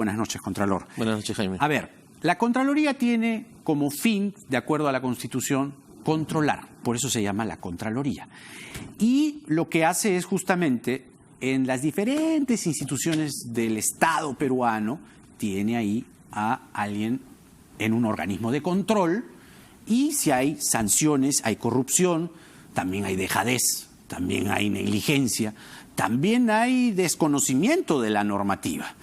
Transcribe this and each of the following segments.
Buenas noches, Contralor. Buenas noches, Jaime. A ver, la Contraloría tiene como fin, de acuerdo a la Constitución, controlar. Por eso se llama la Contraloría. Y lo que hace es justamente, en las diferentes instituciones del Estado peruano, tiene ahí a alguien en un organismo de control, y si hay sanciones, hay corrupción, también hay dejadez, también hay negligencia, también hay desconocimiento de la normativa.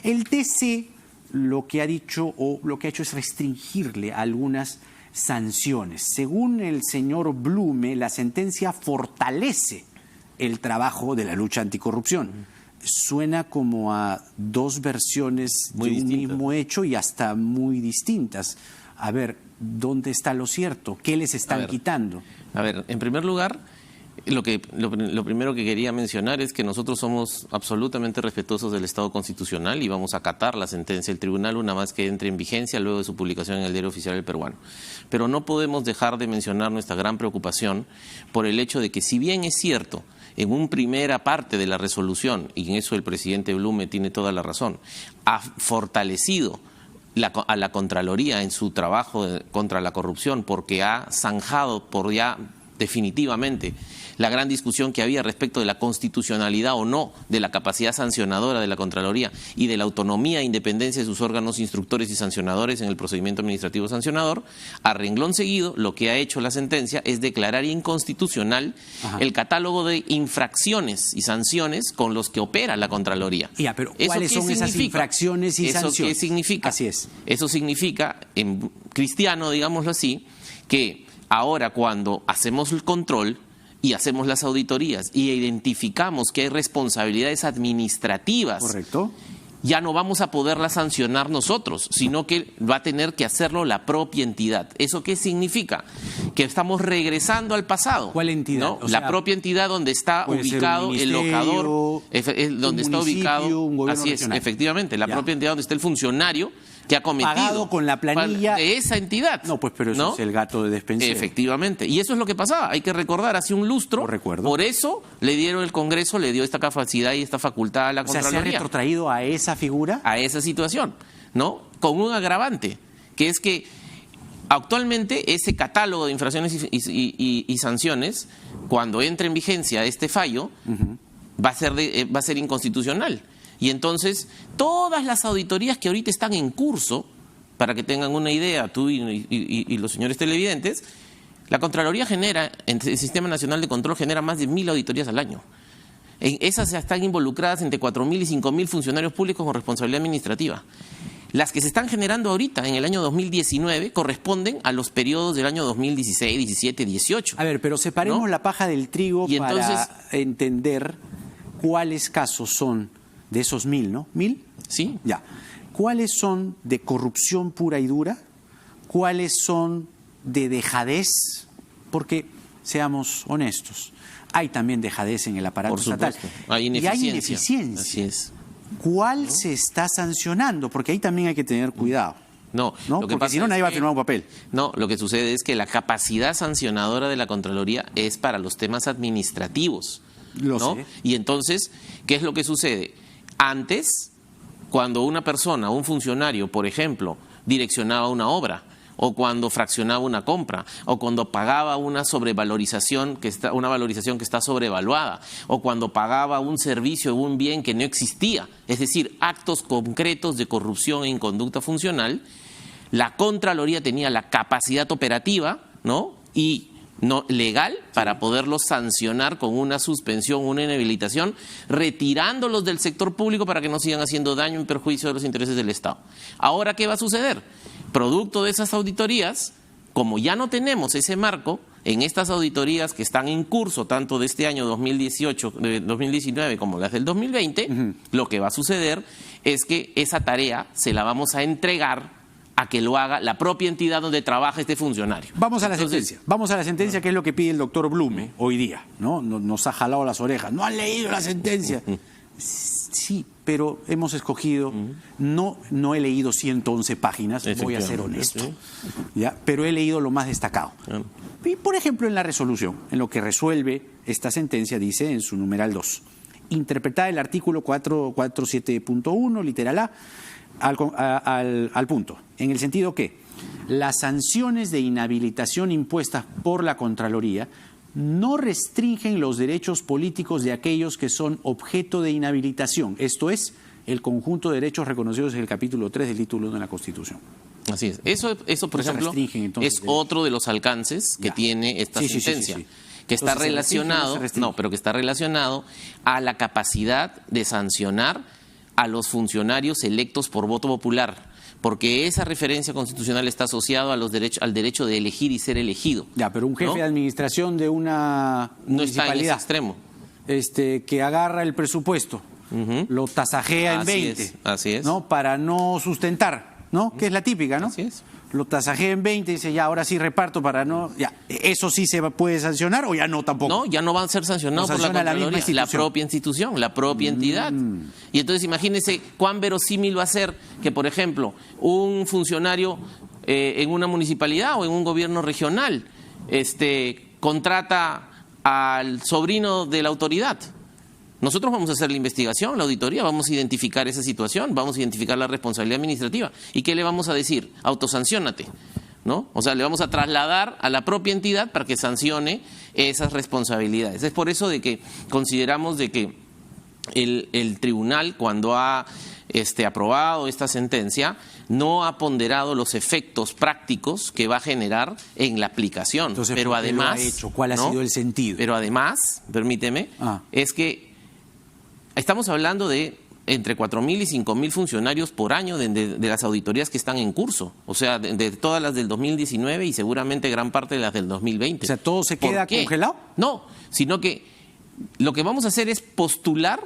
El TC lo que ha dicho o lo que ha hecho es restringirle algunas sanciones. Según el señor Blume, la sentencia fortalece el trabajo de la lucha anticorrupción. Suena como a dos versiones de un mismo hecho y hasta muy distintas. A ver, ¿dónde está lo cierto? ¿Qué les están quitando? A ver, en primer lugar, lo primero que quería mencionar es que nosotros somos absolutamente respetuosos del Estado constitucional y vamos a acatar la sentencia del tribunal una vez que entre en vigencia luego de su publicación en el Diario Oficial del Peruano. Pero no podemos dejar de mencionar nuestra gran preocupación por el hecho de que, si bien es cierto, en una primera parte de la resolución, y en eso el presidente Blume tiene toda la razón, ha fortalecido a la Contraloría en su trabajo contra la corrupción, porque ha zanjado por ya definitivamente la gran discusión que había respecto de la constitucionalidad o no de la capacidad sancionadora de la Contraloría y de la autonomía e independencia de sus órganos instructores y sancionadores en el procedimiento administrativo sancionador. A renglón seguido, lo que ha hecho la sentencia es declarar inconstitucional el catálogo de infracciones y sanciones con los que opera la Contraloría. Pero ¿cuáles son esas infracciones y sanciones? ¿Eso qué significa? Así es. Eso significa, en cristiano, digámoslo así, que ahora cuando hacemos el control y hacemos las auditorías y identificamos que hay responsabilidades administrativas, correcto, ya no vamos a poderlas sancionar nosotros, sino que va a tener que hacerlo la propia entidad. ¿Eso qué significa? Que estamos regresando al pasado. ¿Cuál entidad? ¿No? La propia entidad donde está ubicado el locador, donde está ubicado, un gobierno así regional. Es, efectivamente, la propia entidad donde está el funcionario que ha cometido. Pagado con la planilla de esa entidad. No, pues pero eso es el gato de despensiero. Efectivamente. Y eso es lo que pasaba. Hay que recordar, hace un lustro. Lo recuerdo. Por eso le dieron el Congreso, le dio esta capacidad y esta facultad a la Contraloría. ¿Se ha retrotraído a esa figura? A esa situación, ¿no? Con un agravante, que es que actualmente ese catálogo de infracciones y sanciones, cuando entre en vigencia este fallo, va a ser inconstitucional. Y entonces, todas las auditorías que ahorita están en curso, para que tengan una idea, tú y los señores televidentes, la Contraloría genera, el Sistema Nacional de Control genera más de 1000 auditorías al año. En esas están involucradas entre 4000 y 5000 funcionarios públicos con responsabilidad administrativa. Las que se están generando ahorita en el año 2019 corresponden a los periodos del año 2016, 17, 18. A ver, pero separemos, ¿no?, la paja del trigo y para entonces entender cuáles casos son de esos 1000, ¿no? ¿1000? Sí. Ya. ¿Cuáles son de corrupción pura y dura? ¿Cuáles son de dejadez? Porque, seamos honestos, hay también dejadez en el aparato estatal. Hay ineficiencia. Y hay ineficiencia. Así es. ¿Cuál se está sancionando? Porque ahí también hay que tener cuidado. No, porque si no nadie va a firmar un papel. No, lo que sucede es que la capacidad sancionadora de la Contraloría es para los temas administrativos. Lo sé. Y entonces, ¿qué es lo que sucede? Antes, cuando una persona, un funcionario, por ejemplo, direccionaba una obra, o cuando fraccionaba una compra, o cuando pagaba una sobrevalorización una valorización que está sobrevaluada, o cuando pagaba un servicio o un bien que no existía, es decir, actos concretos de corrupción e inconducta funcional, la Contraloría tenía la capacidad operativa, ¿no?, y legal para poderlos sancionar con una suspensión, una inhabilitación, retirándolos del sector público para que no sigan haciendo daño en perjuicio de los intereses del Estado. Ahora, ¿qué va a suceder? Producto de esas auditorías, como ya no tenemos ese marco, en estas auditorías que están en curso, tanto de este año 2019 como las del 2020, lo que va a suceder es que esa tarea se la vamos a entregar a que lo haga la propia entidad donde trabaja este funcionario. Vamos a la sentencia. Vamos a la sentencia, que es lo que pide el doctor Blume hoy día, ¿no? Nos ha jalado las orejas. ¿No han leído la sentencia? Sí, pero hemos escogido, no he leído 111 páginas, voy a ser honesto, ¿ya? Pero he leído lo más destacado. Y, por ejemplo, en la resolución, en lo que resuelve esta sentencia, dice en su numeral 2, interpretar el artículo 447.1, literal A, al punto, en el sentido que las sanciones de inhabilitación impuestas por la Contraloría no restringen los derechos políticos de aquellos que son objeto de inhabilitación, esto es, el conjunto de derechos reconocidos en el capítulo 3 del título 1 de la Constitución. Así es. Eso por ejemplo, es otro de los alcances que tiene esta sentencia. Sí. Que está entonces, relacionado, pero que está relacionado a la capacidad de sancionar a los funcionarios electos por voto popular, porque esa referencia constitucional está asociada a al derecho de elegir y ser elegido. Ya, pero un jefe de administración de una no está en ese extremo. Que agarra el presupuesto, lo tasajea en 20, así es. ¿no? Para no sustentar, ¿no? Que es la típica, ¿no? Así es. Lo tasajea en 20 y dice, ya, ahora sí reparto para no... Ya, ¿eso sí se puede sancionar o ya no tampoco? No, ya no van a ser sancionados por la Contraloría, la propia institución, la propia entidad. Y entonces imagínense cuán verosímil va a ser que, por ejemplo, un funcionario en una municipalidad o en un gobierno regional contrata al sobrino de la autoridad. Nosotros vamos a hacer la investigación, la auditoría, vamos a identificar esa situación, vamos a identificar la responsabilidad administrativa. ¿Y qué le vamos a decir? Autosanciónate, ¿no? O sea, le vamos a trasladar a la propia entidad para que sancione esas responsabilidades. Es por eso de que consideramos de que el tribunal, cuando ha aprobado esta sentencia, no ha ponderado los efectos prácticos que va a generar en la aplicación. Entonces, pero además, ¿qué lo ha hecho? ¿Cuál ha sido el sentido? Pero además, permíteme, es que estamos hablando de entre 4.000 y 5.000 funcionarios por año de las auditorías que están en curso. O sea, de todas las del 2019 y seguramente gran parte de las del 2020. O sea, ¿todo se queda congelado? No, sino que lo que vamos a hacer es postular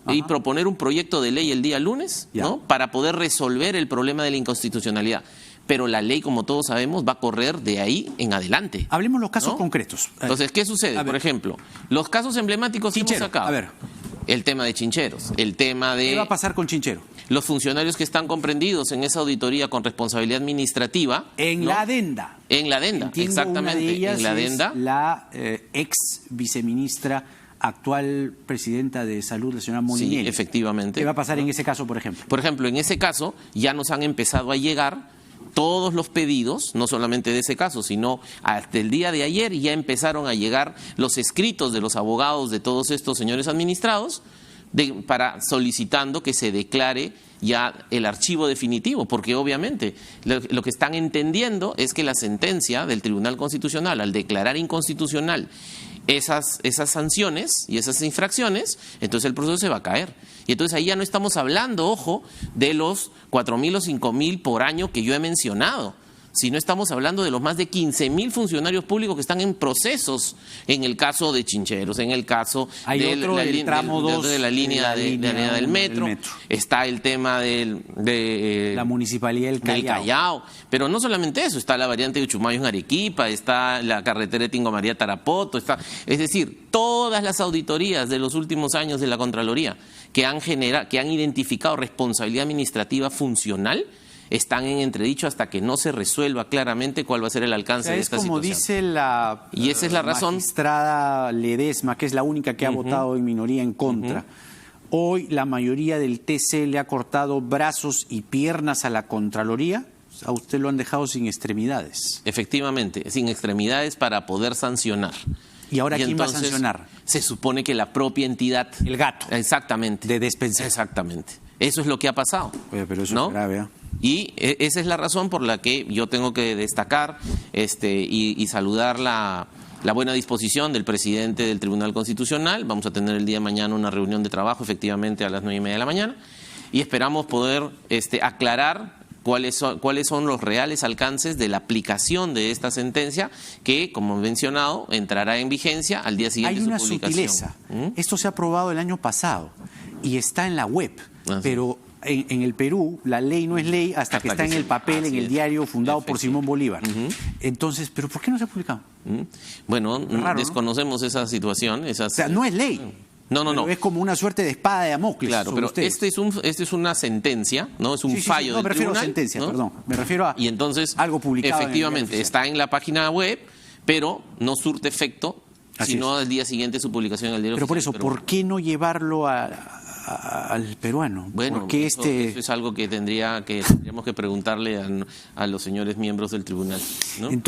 y proponer un proyecto de ley el día lunes, ¿no? Para poder resolver el problema de la inconstitucionalidad. Pero la ley, como todos sabemos, va a correr de ahí en adelante. Hablemos los casos concretos. Entonces, ¿qué sucede? Por ejemplo, los casos emblemáticos que hemos sacado. A ver. El tema de Chincheros, el tema de... ¿Qué va a pasar con Chinchero? Los funcionarios que están comprendidos en esa auditoría con responsabilidad administrativa. En la adenda. En la adenda, exactamente. Una de ellas en la adenda. Es la ex viceministra, actual presidenta de Salud, la señora Molinieri. Sí, efectivamente. ¿Qué va a pasar en ese caso, por ejemplo? Por ejemplo, en ese caso ya nos han empezado a llegar todos los pedidos, no solamente de ese caso, sino hasta el día de ayer ya empezaron a llegar los escritos de los abogados de todos estos señores administrados para solicitando que se declare ya el archivo definitivo, porque obviamente lo que están entendiendo es que la sentencia del Tribunal Constitucional, al declarar inconstitucional esas sanciones y esas infracciones, entonces el proceso se va a caer. Y entonces ahí ya no estamos hablando, ojo, de los 4.000 o 5.000 por año que yo he mencionado, sino estamos hablando de los más de 15.000 funcionarios públicos que están en procesos, en el caso de Chincheros, en el caso de la línea del metro, está el tema de la municipalidad del Callao. Pero no solamente eso, está la variante de Uchumayo en Arequipa, está la carretera de Tingo María Tarapoto, es decir, todas las auditorías de los últimos años de la Contraloría que han identificado responsabilidad administrativa funcional están en entredicho hasta que no se resuelva claramente cuál va a ser el alcance de esta situación. Es como dice la y esa es la razón. Magistrada Ledesma, que es la única que ha votado en minoría en contra. Hoy la mayoría del TC le ha cortado brazos y piernas a la Contraloría. A usted lo han dejado sin extremidades. Efectivamente, sin extremidades para poder sancionar. ¿Y ahora quién va a sancionar? Se supone que la propia entidad. El gato. Exactamente. De despensar. Exactamente. Eso es lo que ha pasado. Oye, pero eso ¿no? es grave, ¿eh? Y esa es la razón por la que yo tengo que destacar y saludar la buena disposición del presidente del Tribunal Constitucional. Vamos a tener el día de mañana una reunión de trabajo, efectivamente, a las 9:30 de la mañana. Y esperamos poder aclarar cuáles son los reales alcances de la aplicación de esta sentencia que, como he mencionado, entrará en vigencia al día siguiente de su publicación. Hay una sutileza. Esto se ha aprobado el año pasado y está en la web, pero en el Perú la ley no es ley hasta que está en el papel, en el diario fundado por Simón Bolívar. Entonces, ¿pero por qué no se ha publicado? Bueno, raro, desconocemos esa situación. O sea, no es ley. No. Es como una suerte de espada de Damocles. Claro, pero este es una sentencia, ¿no? Es un fallo del tribunal. No, me refiero a sentencia, ¿no? Perdón. Me refiero a y entonces, algo publicado. Efectivamente, está en la página web, pero no surte efecto, sino al día siguiente de su publicación en el diario. Pero por eso, ¿por qué no llevarlo a al peruano? Bueno, Porque eso es algo que tendríamos que preguntarle a los señores miembros del tribunal, ¿no? Entonces,